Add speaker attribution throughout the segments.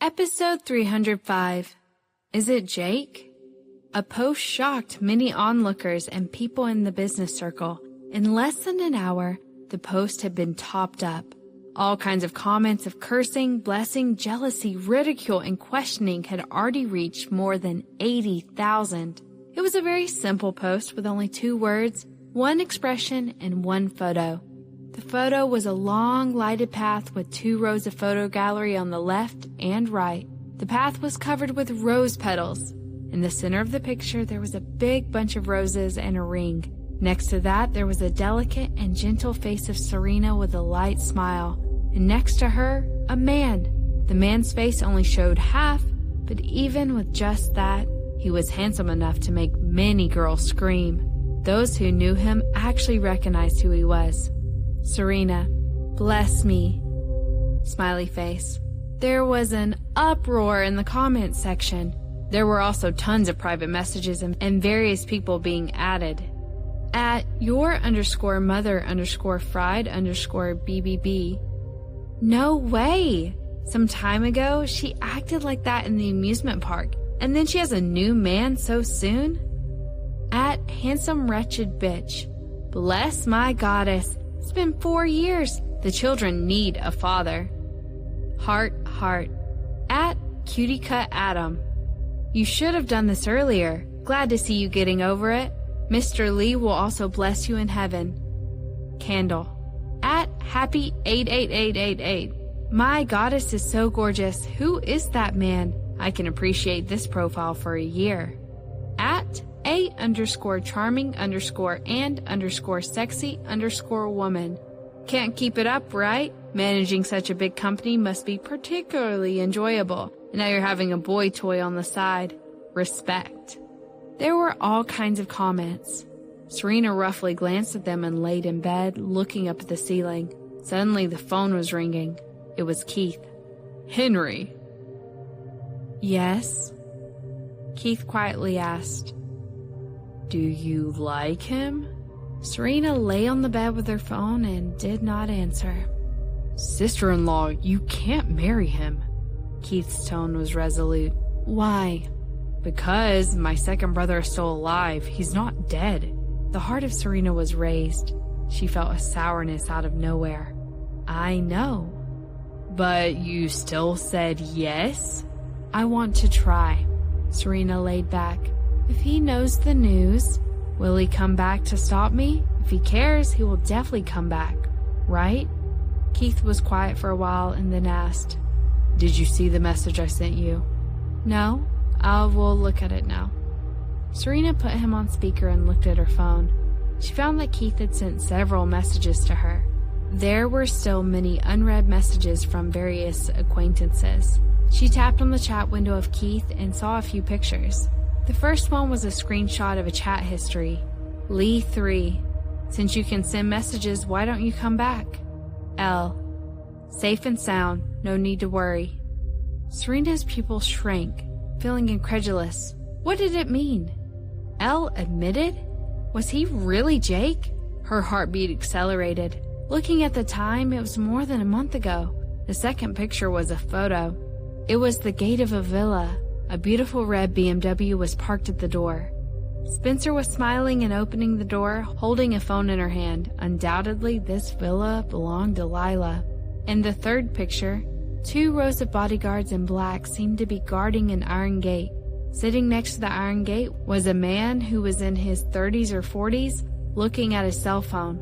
Speaker 1: Episode 305. Is it Jake? A post shocked many onlookers and people in the business circle. In less than an hour, the post had been topped up. All kinds of comments of cursing, blessing, jealousy, ridicule, and questioning had already reached more than 80,000. It was a very simple post with only 2 words, 1 expression, and 1 photo. The photo was a long lighted path with 2 rows of photo gallery on the left and right. The path was covered with rose petals. In the center of the picture, there was a big bunch of roses and a ring. Next to that, there was a delicate and gentle face of Serena with a light smile. And next to her, a man. The man's face only showed half, but even with just that, he was handsome enough to make many girls scream. Those who knew him actually recognized who he was. Serena, bless me. Smiley face. There was an uproar in the comments section. There were also tons of private messages and various people being added. At your_mother_fried_BBB. No way! Some time ago, she acted like that in the amusement park, and then she has a new man so soon? At handsome wretched bitch. Bless my goddess. It's been 4 years. The children need a father. Heart. At cutie cut Adam. You should have done this earlier. Glad to see you getting over it. Mr. Lee will also bless you in heaven. Candle. At happy 88888. My goddess is so gorgeous. Who is that man? I can appreciate this profile for a year. At A_charming_and_sexy_woman. Can't keep it up, right? Managing such a big company must be particularly enjoyable. Now you're having a boy toy on the side. Respect. There were all kinds of comments. Serena roughly glanced at them and laid in bed, looking up at the ceiling. Suddenly the phone was ringing. It was Keith. Henry. Yes? Keith quietly asked. Do you like him? Serena lay on the bed with her phone and did not answer. Sister-in-law, you can't marry him. Keith's tone was resolute. Why? Because my second brother is still alive. He's not dead. The heart of Serena was raised. She felt a sourness out of nowhere. I know. But you still said yes? I want to try. Serena laid back. If he knows the news, will he come back to stop me? If he cares, he will definitely come back, right? Keith was quiet for a while and then asked, Did you see the message I sent you? No, I will look at it now. Serena put him on speaker and looked at her phone. She found that Keith had sent several messages to her. There were still many unread messages from various acquaintances. She tapped on the chat window of Keith and saw a few pictures. The first one was a screenshot of a chat history. Lee 3. Since you can send messages, why don't you come back? L. Safe and sound, no need to worry. Serena's pupils shrank, feeling incredulous. What did it mean? L admitted? Was he really Jake? Her heartbeat accelerated. Looking at the time, it was more than a month ago. The second picture was a photo. It was the gate of a villa. A beautiful red BMW was parked at the door. Spencer was smiling and opening the door, holding a phone in her hand. Undoubtedly, this villa belonged to Lila. In the third picture, 2 rows of bodyguards in black seemed to be guarding an iron gate. Sitting next to the iron gate was a man who was in his 30s or 40s, looking at his cell phone.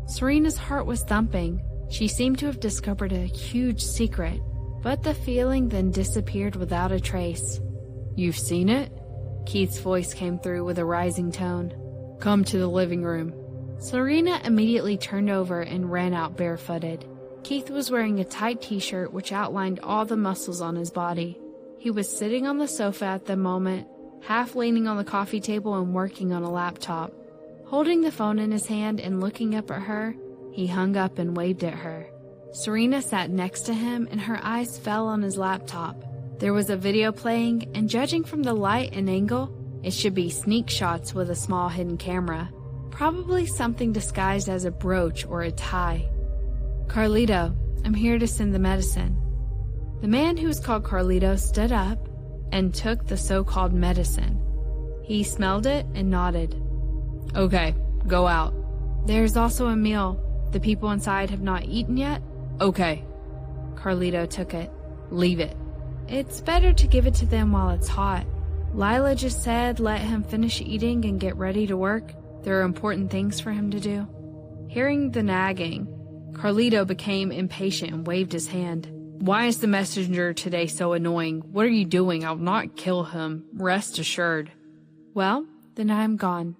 Speaker 1: Serena's heart was thumping. She seemed to have discovered a huge secret, but the feeling then disappeared without a trace. You've seen it? Keith's voice came through with a rising tone. Come to the living room. Serena immediately turned over and ran out barefooted. Keith was wearing a tight t-shirt which outlined all the muscles on his body. He was sitting on the sofa at the moment, half leaning on the coffee table and working on a laptop. Holding the phone in his hand and looking up at her, he hung up and waved at her. Serena sat next to him and her eyes fell on his laptop. There was a video playing, and judging from the light and angle, it should be sneak shots with a small hidden camera. Probably something disguised as a brooch or a tie. Carlito, I'm here to send the medicine. The man, who was called Carlito, stood up and took the so-called medicine. He smelled it and nodded. Okay, go out. There's also a meal. The people inside have not eaten yet? Okay. Carlito took it. Leave it. It's better to give it to them while it's hot. Lila just said let him finish eating and get ready to work. There are important things for him to do. Hearing the nagging, Carlito became impatient and waved his hand. Why is the messenger today so annoying? What are you doing? I'll not kill him. Rest assured. Well, then I'm gone.